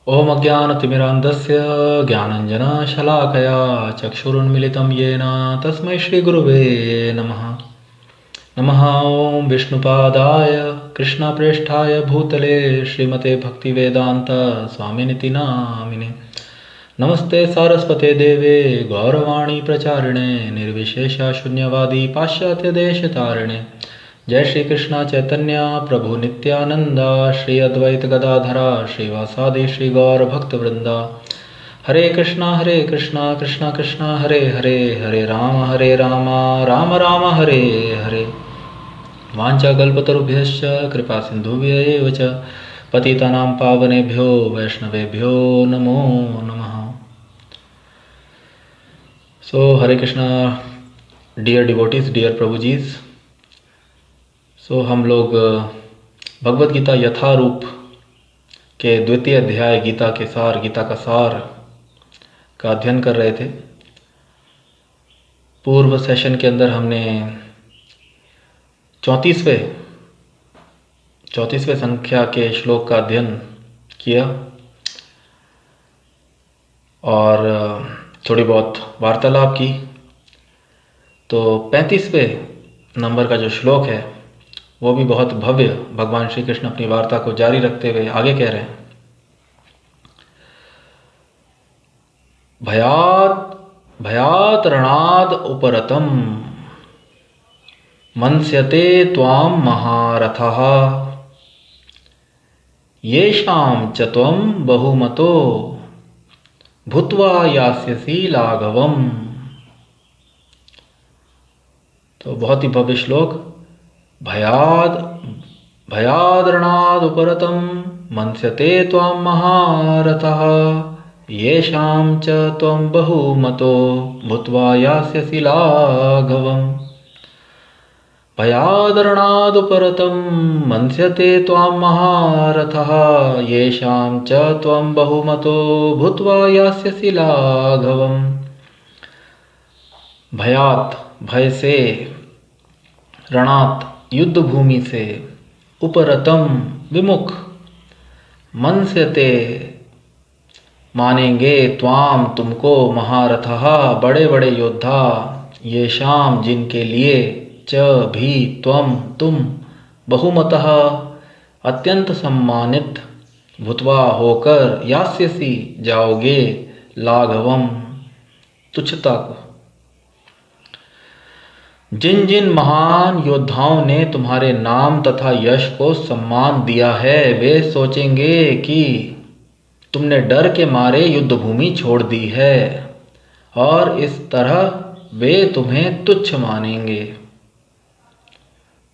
ॐ अज्ञानतिमिरान्धस्य ज्ञानञ्जनशलाकया चक्षुरुन्मिलितं येन तस्मै श्रीगुरुवे नमः। नमः ॐ विष्णुपादाय कृष्णप्रेष्ठाय भूतले श्रीमते भक्तिवेदान्त स्वामिनिति नामिने। नमस्ते सारस्वते देवे गौरवाणी प्रचारिणे निर्विशेषशून्यवादी पाश्चात्यदेशतारिणे। जय श्री कृष्ण चैतन्य प्रभु नित्यानंदा श्री अद्वैत गदाधरा श्रीवासादि श्री गौर भक्त वृंदा। हरे कृष्णा कृष्णा कृष्णा हरे हरे हरे राम राम राम हरे हरे। वाञ्छाकल्पतरुभ्यश्च कृपा सिन्धुभ्यैव च पतितानां पावनेभ्यो वैष्णवेभ्यो नमो नमः। So Hare Krishna, dear devotees, dear Prabhujis. So हम लोग भगवद गीता यथारूप के द्वितीय अध्याय गीता का सार का अध्ययन कर रहे थे। पूर्व सेशन के अंदर हमने 34वें संख्या के श्लोक का अध्ययन किया और थोड़ी बहुत वार्तालाप की। तो 35वें नंबर का जो श्लोक है वो भी बहुत भव्य, भगवान श्री कृष्ण अपनी वार्ता को जारी रखते हुए आगे कह रहे हैं। भयात रणाद उपरतम मन्स्यते त्वां महारथः येषां च त्वं बहुमतो भूत्वा यास्यसि लाघवम्। तो बहुत ही भव्य श्लोक। भयाद्रणाद उपरतं मन्स्यते त्वां महारथः येषां च त्वं बहुमतो भूत्वा यास्यसि लाघवम्। भयाद्रणादुपरतं मन्स्यते त्वां महारथः येषां च त्वं बहुमतो भूत्वा यास्यसि लाघवम्। भयात भय से, रणात युद्ध भूमि से, उपरतम विमुख, मन्स्यते मानेंगे, त्वाम तुमको, महारथः बड़े बड़े योद्धा, येषाम जिनके लिए, च भी, त्वम तुम, बहुमतः अत्यंत सम्मानित, भूत्वा होकर, यास्यसि जाओगे, लाघवम तुच्छता को। जिन जिन महान योद्धाओं ने तुम्हारे नाम तथा यश को सम्मान दिया है वे सोचेंगे कि तुमने डर के मारे युद्ध भूमि छोड़ दी है और इस तरह वे तुम्हें तुच्छ मानेंगे।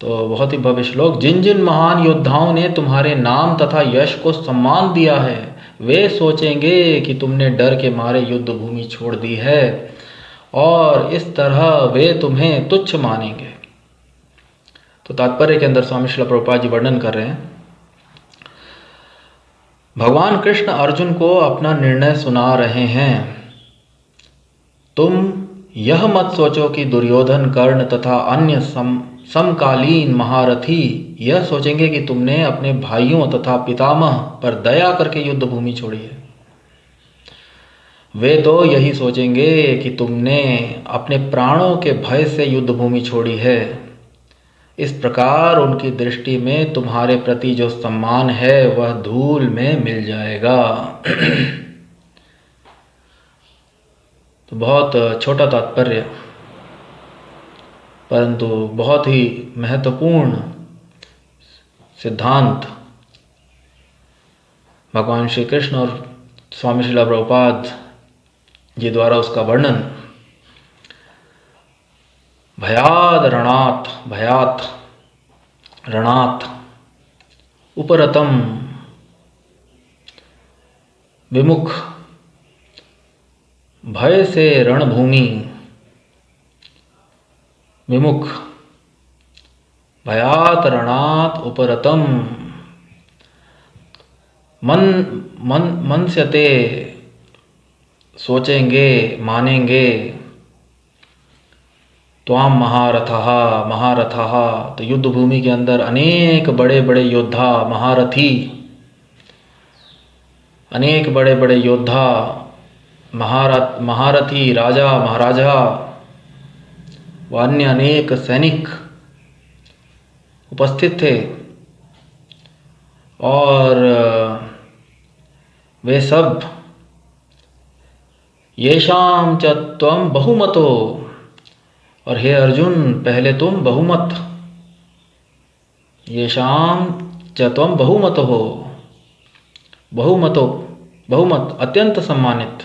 तो बहुत ही भव्य श्लोक। जिन जिन महान योद्धाओं ने तुम्हारे नाम तथा यश को सम्मान दिया है वे सोचेंगे कि तुमने डर के मारे युद्ध भूमि छोड़ दी है और इस तरह वे तुम्हें तुच्छ मानेंगे। तो तात्पर्य के अंदर स्वामी श्रील प्रभुपाद जी वर्णन कर रहे हैं। भगवान कृष्ण अर्जुन को अपना निर्णय सुना रहे हैं। तुम यह मत सोचो कि दुर्योधन, कर्ण तथा अन्य समकालीन महारथी यह सोचेंगे कि तुमने अपने भाइयों तथा पितामह पर दया करके युद्ध भूमि छोड़ी है। वे तो यही सोचेंगे कि तुमने अपने प्राणों के भय से युद्ध भूमि छोड़ी है। इस प्रकार उनकी दृष्टि में तुम्हारे प्रति जो सम्मान है वह धूल में मिल जाएगा। तो बहुत छोटा तात्पर्य परंतु बहुत ही महत्वपूर्ण सिद्धांत भगवान श्री कृष्ण और स्वामी श्रील प्रभुपाद जी द्वारा उसका वर्णन। भयात रणात उपरतम विमुख, भय से रणभूमि विमुख, भयात रणात उपरतम मन्स्यते सोचेंगे, मानेंगे, त्वाम महारथः। तो युद्ध भूमि के अंदर अनेक बड़े बड़े योद्धा, महारथी अनेक बड़े बड़े योद्धा, महारथी, राजा महाराजा व अन्य अनेक सैनिक उपस्थित थे और वे सब येषां च त्वं बहुमतो, और हे अर्जुन पहले तुम बहुमत, येषां च त्वं बहुमतो हो, बहुमत अत्यंत सम्मानित,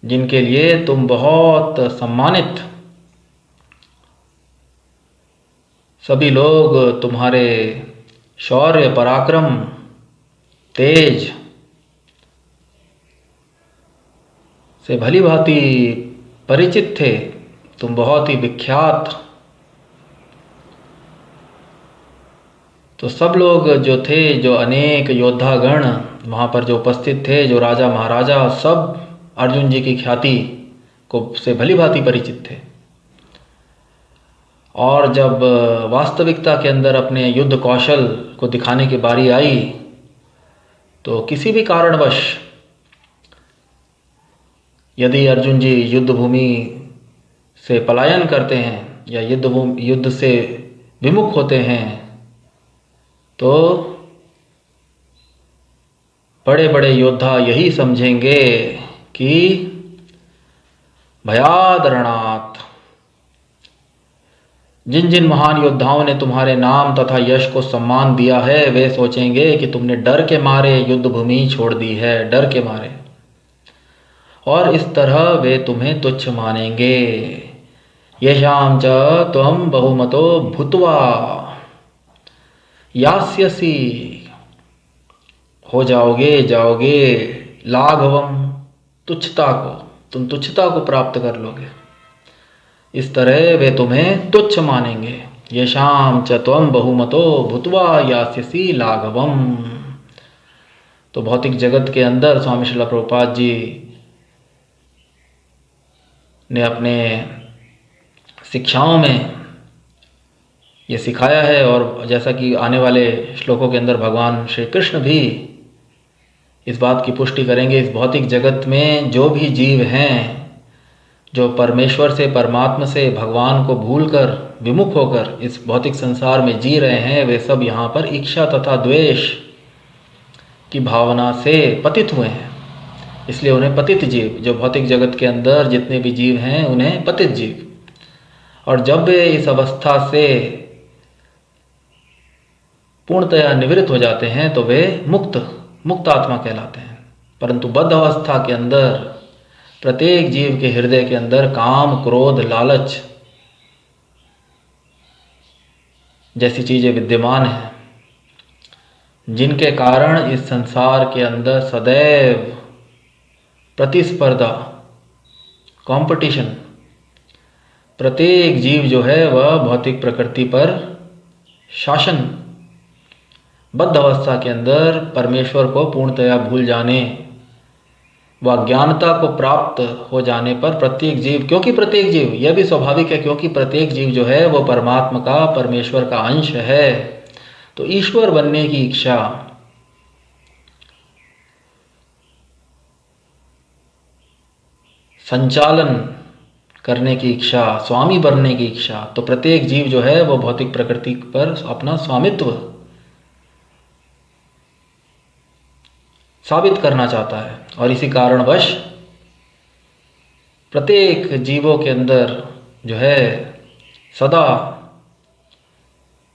जिनके लिए तुम बहुत सम्मानित, सभी लोग तुम्हारे शौर्य, पराक्रम, तेज से भली भांति परिचित थे। तुम बहुत ही विख्यात। तो सब लोग जो थे, जो अनेक योद्धागण वहाँ पर जो उपस्थित थे, जो राजा महाराजा, सब अर्जुन जी की ख्याति को से भली भांति परिचित थे। और जब वास्तविकता के अंदर अपने युद्ध कौशल को दिखाने की बारी आई तो किसी भी कारणवश यदि अर्जुन जी युद्ध भूमि से पलायन करते हैं या युद्ध से विमुख होते हैं तो बड़े बड़े योद्धा यही समझेंगे कि भयाद रणात्, जिन जिन महान योद्धाओं ने तुम्हारे नाम तथा यश को सम्मान दिया है वे सोचेंगे कि तुमने डर के मारे युद्ध भूमि छोड़ दी है, डर के मारे, और इस तरह वे तुम्हें तुच्छ मानेंगे। येषां च त्वं बहुमतो भूत्वा यास्यसि, हो जाओगे लाघवम, तुच्छता को, तुम तुच्छता को प्राप्त कर लोगे। इस तरह वे तुम्हें तुच्छ मानेंगे। येषां च त्वं बहुमतो भूत्वा यास्यसि लाघवम। तो भौतिक जगत के अंदर स्वामी श्रील प्रभुपाद जी ने अपने शिक्षाओं में ये सिखाया है, और जैसा कि आने वाले श्लोकों के अंदर भगवान श्री कृष्ण भी इस बात की पुष्टि करेंगे। इस भौतिक जगत में जो भी जीव हैं, जो परमेश्वर से, परमात्मा से, भगवान को भूलकर, विमुख होकर इस भौतिक संसार में जी रहे हैं, वे सब यहाँ पर इच्छा तथा द्वेष की भावना से पतित हुए हैं। इसलिए उन्हें पतित जीव, जो भौतिक जगत के अंदर जितने भी जीव हैं उन्हें पतित जीव। और जब वे इस अवस्था से पूर्णतया निवृत्त हो जाते हैं तो वे मुक्त आत्मा कहलाते हैं। परंतु बद्ध अवस्था के अंदर प्रत्येक जीव के हृदय के अंदर काम, क्रोध, लालच जैसी चीजें विद्यमान हैं, जिनके कारण इस संसार के अंदर सदैव प्रतिस्पर्धा, कंपटीशन, प्रत्येक जीव जो है वह भौतिक प्रकृति पर शासन, बद्ध अवस्था के अंदर परमेश्वर को पूर्णतया भूल जाने व ज्ञानता को प्राप्त हो जाने पर प्रत्येक जीव, क्योंकि प्रत्येक जीव, यह भी स्वाभाविक है क्योंकि प्रत्येक जीव जो है वो परमात्मा का, परमेश्वर का अंश है, तो ईश्वर बनने की इच्छा, संचालन करने की इच्छा, स्वामी बनने की इच्छा, तो प्रत्येक जीव जो है वो भौतिक प्रकृति पर अपना स्वामित्व साबित करना चाहता है। और इसी कारणवश प्रत्येक जीवों के अंदर जो है सदा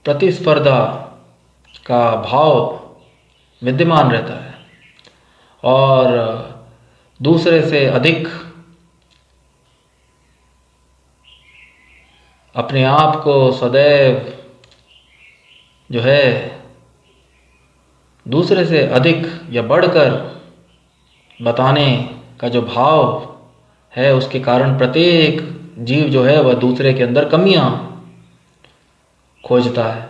प्रतिस्पर्धा का भाव विद्यमान रहता है और दूसरे से अधिक अपने आप को सदैव जो है दूसरे से अधिक या बढ़कर बताने का जो भाव है, उसके कारण प्रत्येक जीव जो है वह दूसरे के अंदर कमियां खोजता है।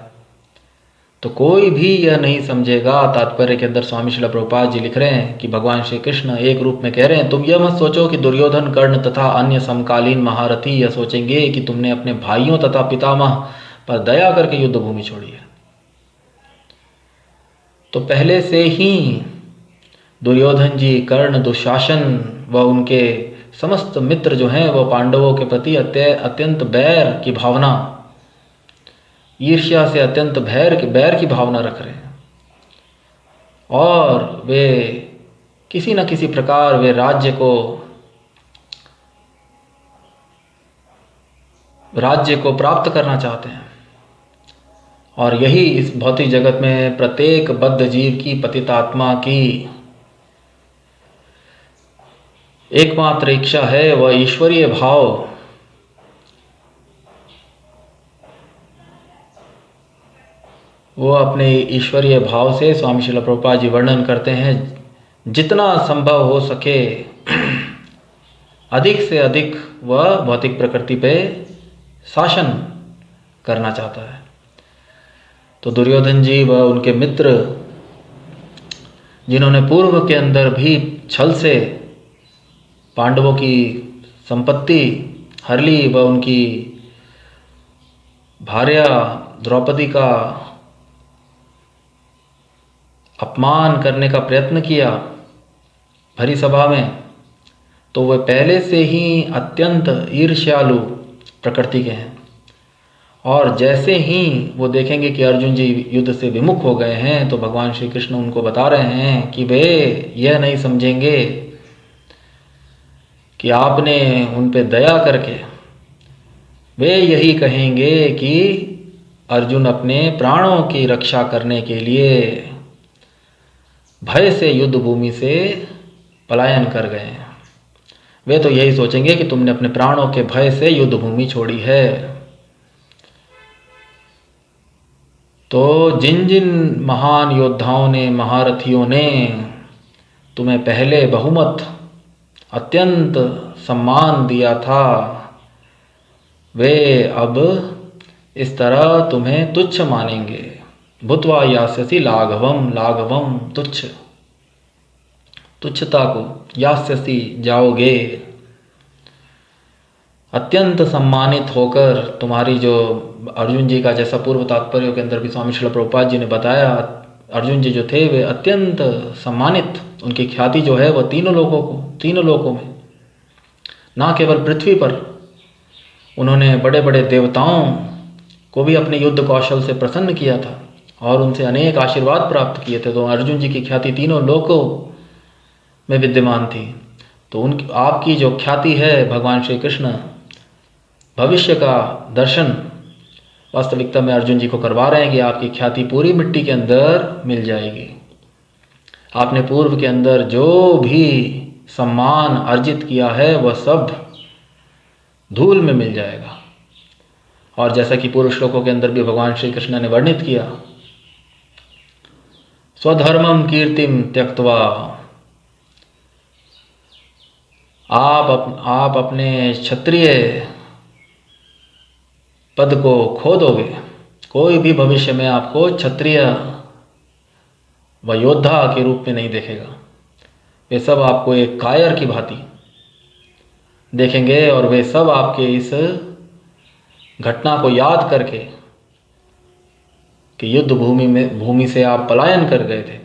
तो कोई भी यह नहीं समझेगा, तात्पर्य के अंदर स्वामी श्रील प्रभुपाद जी लिख रहे हैं कि भगवान श्री कृष्ण एक रूप में कह रहे हैं, तुम यह मत सोचो कि दुर्योधन, कर्ण तथा अन्य समकालीन महारथी यह सोचेंगे कि तुमने अपने भाइयों तथा पितामह पर दया करके युद्ध भूमि छोड़ी है। तो पहले से ही दुर्योधन जी, कर्ण, दुशासन व उनके समस्त मित्र जो हैं वो पांडवों के प्रति अत्यंत बैर की भावना, ईर्ष्या से अत्यंत बैर की भावना रख रहे हैं। और वे किसी न किसी प्रकार वे राज्य को प्राप्त करना चाहते हैं। और यही इस भौतिक जगत में प्रत्येक बद्ध जीव की, पतित आत्मा की एकमात्र इच्छा है, वह ईश्वरीय भाव। वो अपने ईश्वरीय भाव से, स्वामी श्रील प्रभुपाद जी वर्णन करते हैं, जितना संभव हो सके अधिक से अधिक वह भौतिक प्रकृति पे शासन करना चाहता है। तो दुर्योधन जी व उनके मित्र, जिन्होंने पूर्व के अंदर भी छल से पांडवों की संपत्ति हर ली व उनकी भार्या द्रौपदी का अपमान करने का प्रयत्न किया भरी सभा में, तो वे पहले से ही अत्यंत ईर्ष्यालु प्रकृति के हैं। और जैसे ही वो देखेंगे कि अर्जुन जी युद्ध से विमुख हो गए हैं, तो भगवान श्री कृष्ण उनको बता रहे हैं कि वे यह नहीं समझेंगे कि आपने उन पे दया करके, वे यही कहेंगे कि अर्जुन अपने प्राणों की रक्षा करने के लिए भय से युद्ध भूमि से पलायन कर गए हैं। वे तो यही सोचेंगे कि तुमने अपने प्राणों के भय से युद्ध भूमि छोड़ी है। तो जिन जिन महान योद्धाओं ने, महारथियों ने तुम्हें पहले बहुमत, अत्यंत सम्मान दिया था, वे अब इस तरह तुम्हें तुच्छ मानेंगे। भूत्वा यास्यसि लाघवम, लाघवम तुच्छ, तुच्छता को यास्यसि जाओगे। अत्यंत सम्मानित होकर तुम्हारी जो अर्जुन जी का, जैसा पूर्व तात्पर्यों के अंदर भी स्वामी श्रील प्रभुपाद जी ने बताया, अर्जुन जी जो थे वे अत्यंत सम्मानित, उनकी ख्याति जो है वह तीनों लोकों में, ना केवल पृथ्वी पर, उन्होंने बड़े बड़े देवताओं को भी अपने युद्ध कौशल से प्रसन्न किया था और उनसे अनेक आशीर्वाद प्राप्त किए थे। तो अर्जुन जी की ख्याति तीनों लोकों में विद्यमान थी। तो उनकी, आपकी जो ख्याति है, भगवान श्री कृष्ण भविष्य का दर्शन वास्तविकता में अर्जुन जी को करवा रहे हैं कि आपकी ख्याति पूरी मिट्टी के अंदर मिल जाएगी। आपने पूर्व के अंदर जो भी सम्मान अर्जित किया है वह सब धूल में मिल जाएगा। और जैसा कि पूर्व श्लोकों के अंदर भी भगवान श्री कृष्ण ने वर्णित किया, स्वधर्मम कीर्तिम त्यक्त्वा, आप अपने क्षत्रिय पद को खो दोगे। कोई भी भविष्य में आपको क्षत्रिय व योद्धा के रूप में नहीं देखेगा। वे सब आपको एक कायर की भांति देखेंगे और वे सब आपके इस घटना को याद करके कि युद्ध भूमि से आप पलायन कर गए थे।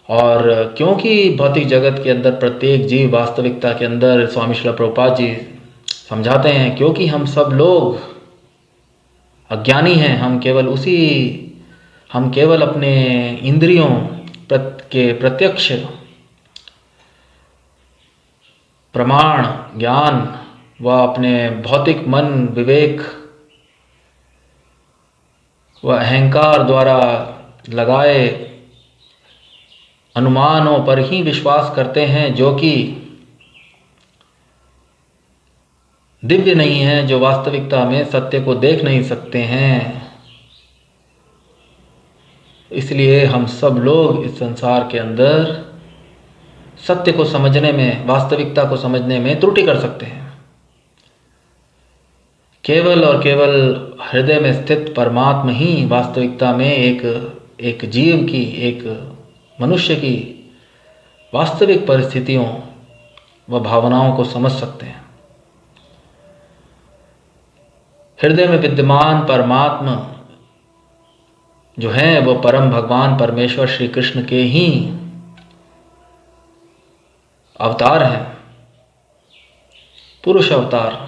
और क्योंकि भौतिक जगत के अंदर प्रत्येक जीव वास्तविकता के अंदर, स्वामी श्रील प्रभुपाद जी समझाते हैं, क्योंकि हम सब लोग अज्ञानी हैं, हम केवल अपने इंद्रियों के प्रत्यक्ष प्रमाण ज्ञान व अपने भौतिक मन, विवेक व अहंकार द्वारा लगाए अनुमानों पर ही विश्वास करते हैं, जो कि दिव्य नहीं है, जो वास्तविकता में सत्य को देख नहीं सकते हैं। इसलिए हम सब लोग इस संसार के अंदर सत्य को समझने में, वास्तविकता को समझने में त्रुटि कर सकते हैं। केवल और केवल हृदय में स्थित परमात्मा ही वास्तविकता में एक जीव की, एक मनुष्य की वास्तविक परिस्थितियों व भावनाओं को समझ सकते हैं। हृदय में विद्यमान परमात्मा जो है वो परम भगवान परमेश्वर श्री कृष्ण के ही अवतार हैं, पुरुष अवतार।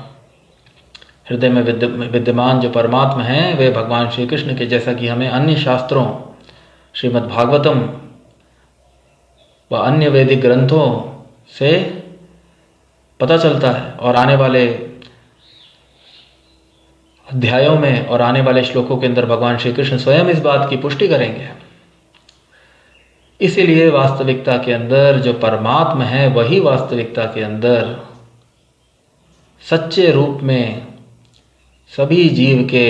हृदय में विद्यमान जो परमात्मा हैं वे भगवान श्री कृष्ण के, जैसा कि हमें अन्य शास्त्रों, श्रीमद् भागवतम व अन्य वैदिक ग्रंथों से पता चलता है, और आने वाले अध्यायों में और आने वाले श्लोकों के अंदर भगवान श्री कृष्ण स्वयं इस बात की पुष्टि करेंगे। इसीलिए वास्तविकता के अंदर जो परमात्मा है वही वास्तविकता के अंदर सच्चे रूप में सभी जीव के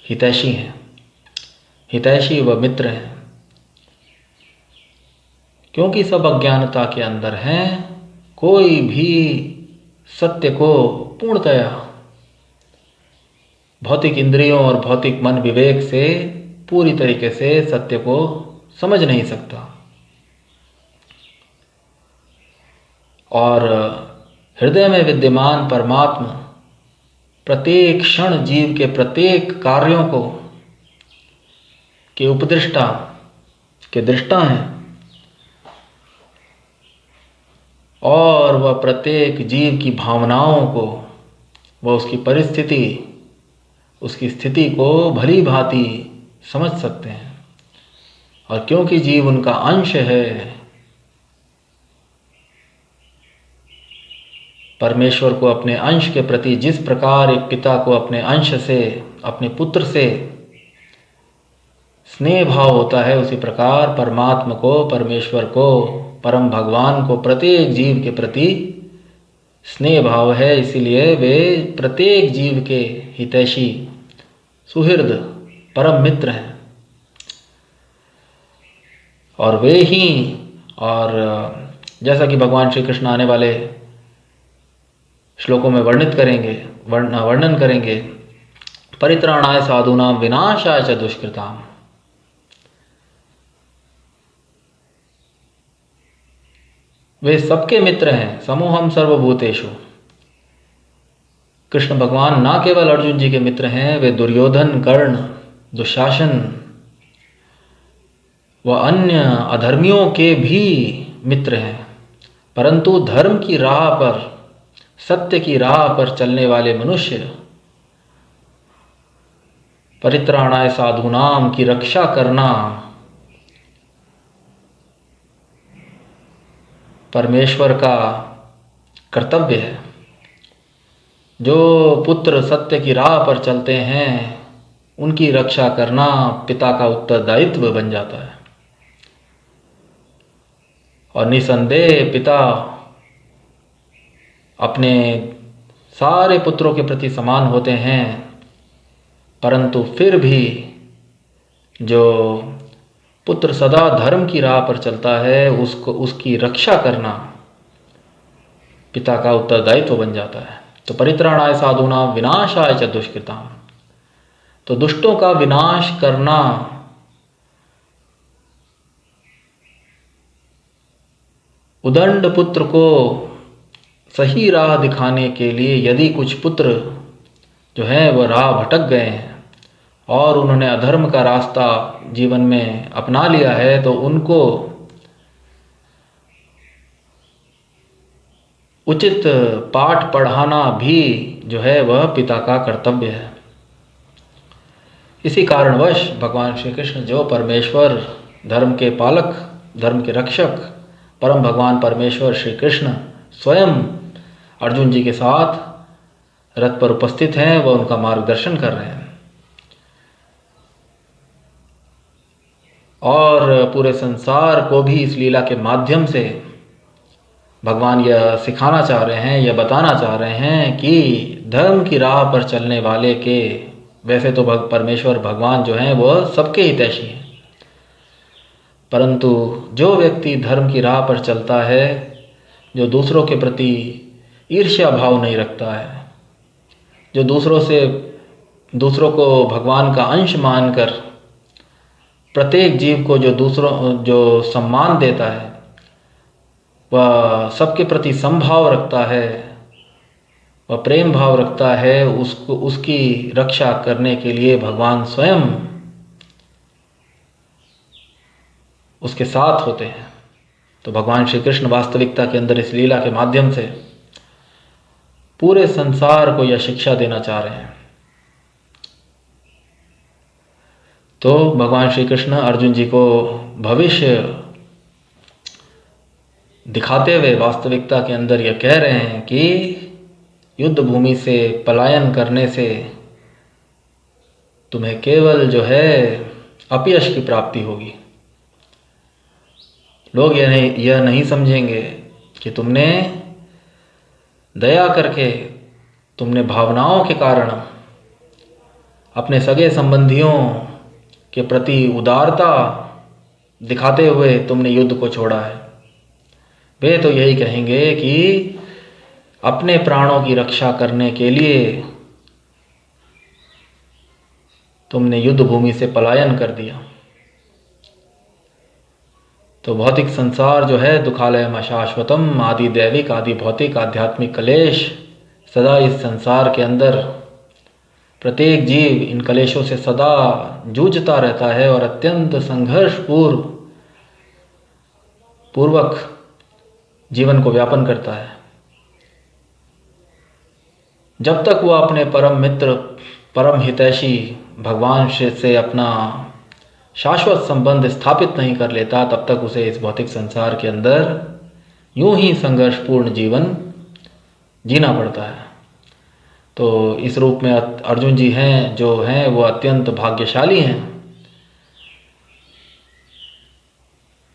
हितैषी हैं, हितैषी व मित्र हैं, क्योंकि सब अज्ञानता के अंदर हैं। कोई भी सत्य को पूर्णतया भौतिक इंद्रियों और भौतिक मन विवेक से पूरी तरीके से सत्य को समझ नहीं सकता, और हृदय में विद्यमान परमात्मा प्रत्येक क्षण जीव के प्रत्येक कार्यों को के उपदृष्टा के दृष्टा हैं, और वह प्रत्येक जीव की भावनाओं को, वह उसकी परिस्थिति, उसकी स्थिति को भली भांति समझ सकते हैं। और क्योंकि जीव उनका अंश है, परमेश्वर को अपने अंश के प्रति जिस प्रकार एक पिता को अपने अंश से, अपने पुत्र से स्नेह भाव होता है, उसी प्रकार परमात्मा को, परमेश्वर को, परम भगवान को प्रत्येक जीव के प्रति स्नेह भाव है। इसीलिए वे प्रत्येक जीव के हितैषी, सुहृद, परम मित्र हैं। और वे ही, और जैसा कि भगवान श्री कृष्ण आने वाले श्लोकों में वर्णन करेंगे, परित्राणाय साधूनां विनाशाय च दुष्कृताम्। वे सबके मित्र हैं, समूहम सर्वभूतेषु। कृष्ण भगवान ना केवल अर्जुन जी के मित्र हैं, वे दुर्योधन, कर्ण, दुशासन व अन्य अधर्मियों के भी मित्र हैं। परंतु धर्म की राह पर, सत्य की राह पर चलने वाले मनुष्य, परित्राणाय साधूनाम की रक्षा करना परमेश्वर का कर्तव्य है। जो पुत्र सत्य की राह पर चलते हैं उनकी रक्षा करना पिता का उत्तरदायित्व बन जाता है। और निसंदेह पिता अपने सारे पुत्रों के प्रति समान होते हैं, परंतु फिर भी जो पुत्र सदा धर्म की राह पर चलता है उसकी रक्षा करना पिता का उत्तरदायित्व बन जाता है। तो परित्राणाय साधूनां विनाशाय च दुष्कृताम्, तो दुष्टों का विनाश करना उदंड पुत्र को सही राह दिखाने के लिए, यदि कुछ पुत्र जो है वह राह भटक गए हैं और उन्होंने अधर्म का रास्ता जीवन में अपना लिया है, तो उनको उचित पाठ पढ़ाना भी जो है वह पिता का कर्तव्य है। इसी कारणवश भगवान श्री कृष्ण, जो परमेश्वर, धर्म के पालक, धर्म के रक्षक, परम भगवान परमेश्वर श्री कृष्ण स्वयं अर्जुन जी के साथ रथ पर उपस्थित हैं, वह उनका मार्गदर्शन कर रहे हैं। और पूरे संसार को भी इस लीला के माध्यम से भगवान यह सिखाना चाह रहे हैं, यह बताना चाह रहे हैं कि धर्म की राह पर चलने वाले के, वैसे तो परमेश्वर भगवान जो हैं वह सबके हितैषी हैं, परंतु जो व्यक्ति धर्म की राह पर चलता है, जो दूसरों के प्रति ईर्ष्या भाव नहीं रखता है, जो दूसरों को भगवान का अंश मानकर प्रत्येक जीव को जो सम्मान देता है, वह सबके प्रति समभाव रखता है, वह प्रेम भाव रखता है, उसकी रक्षा करने के लिए भगवान स्वयं उसके साथ होते हैं। तो भगवान श्री कृष्ण वास्तविकता के अंदर इस लीला के माध्यम से पूरे संसार को यह शिक्षा देना चाह रहे हैं। तो भगवान श्री कृष्ण अर्जुन जी को भविष्य दिखाते हुए वास्तविकता के अंदर यह कह रहे हैं कि युद्ध भूमि से पलायन करने से तुम्हें केवल जो है अपयश की प्राप्ति होगी। लोग यह नहीं समझेंगे कि तुमने दया करके, तुमने भावनाओं के कारण अपने सगे संबंधियों के प्रति उदारता दिखाते हुए तुमने युद्ध को छोड़ा है। वे तो यही कहेंगे कि अपने प्राणों की रक्षा करने के लिए तुमने युद्ध भूमि से पलायन कर दिया। तो भौतिक संसार जो है दुखालयम अशाश्वतम, आदि दैविक आदि भौतिक आध्यात्मिक कलेश सदा इस संसार के अंदर प्रत्येक जीव इन कलेशों से सदा जूझता रहता है और अत्यंत संघर्ष पूर्वक जीवन को व्यापन करता है। जब तक वह अपने परम मित्र, परम हितैषी भगवान से अपना शाश्वत संबंध स्थापित नहीं कर लेता, तब तक उसे इस भौतिक संसार के अंदर यूं ही संघर्षपूर्ण जीवन जीना पड़ता है। तो इस रूप में अर्जुन जी हैं जो हैं वो अत्यंत भाग्यशाली हैं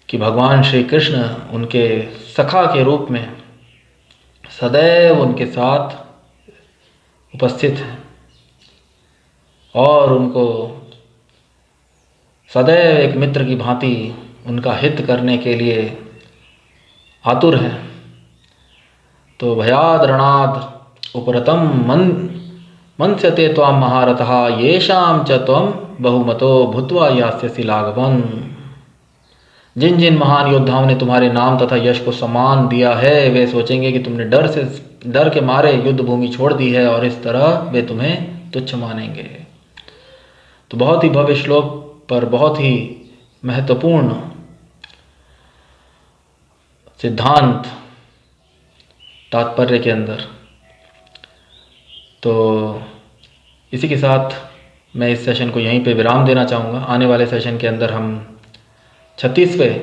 कि भगवान श्री कृष्ण उनके सखा के रूप में सदैव उनके साथ उपस्थित हैं और उनको सदैव एक मित्र की भांति उनका हित करने के लिए आतुर हैं। तो भयाद रणाद उपरतम मंस्यते त्वां महारथः येषां च त्वं बहुमतो भूत्वा यास्यसि लाघवम्। जिन जिन महान योद्धाओं ने तुम्हारे नाम तथा यश को सम्मान दिया है, वे सोचेंगे कि तुमने डर के मारे युद्ध भूमि छोड़ दी है और इस तरह वे तुम्हें तुच्छ मानेंगे। तो बहुत ही भव्य श्लोक पर बहुत ही महत्वपूर्ण सिद्धांत तात्पर्य के अंदर। तो इसी के साथ मैं इस सेशन को यहीं पे विराम देना चाहूँगा। आने वाले सेशन के अंदर हम 36वें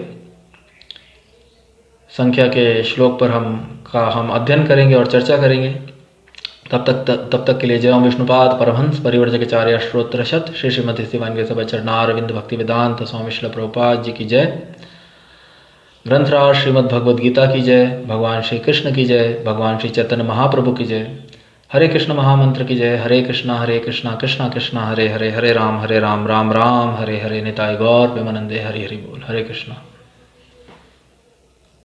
संख्या के श्लोक पर हम अध्ययन करेंगे और चर्चा करेंगे। तब तक के लिए जय ओम विष्णुपाद परमहंस परिव्राजकाचार्य श्रोत्रशत श्री श्रीमती शिवानंद सभा चरणारविंद भक्ति वेदांत स्वामी श्रील प्रभुपाद जी की जय। ग्रंथराज श्रीमद् भगवद गीता की जय। भगवान श्री कृष्ण की जय। भगवान श्री चैतन्य महाप्रभु की जय। हरे कृष्ण महामंत्र की जय। हरे कृष्णा कृष्णा कृष्णा हरे हरे, हरे राम राम राम हरे हरे। निताय गौर प्रेमानंदे हरि हरि बोल। हरे कृष्णा।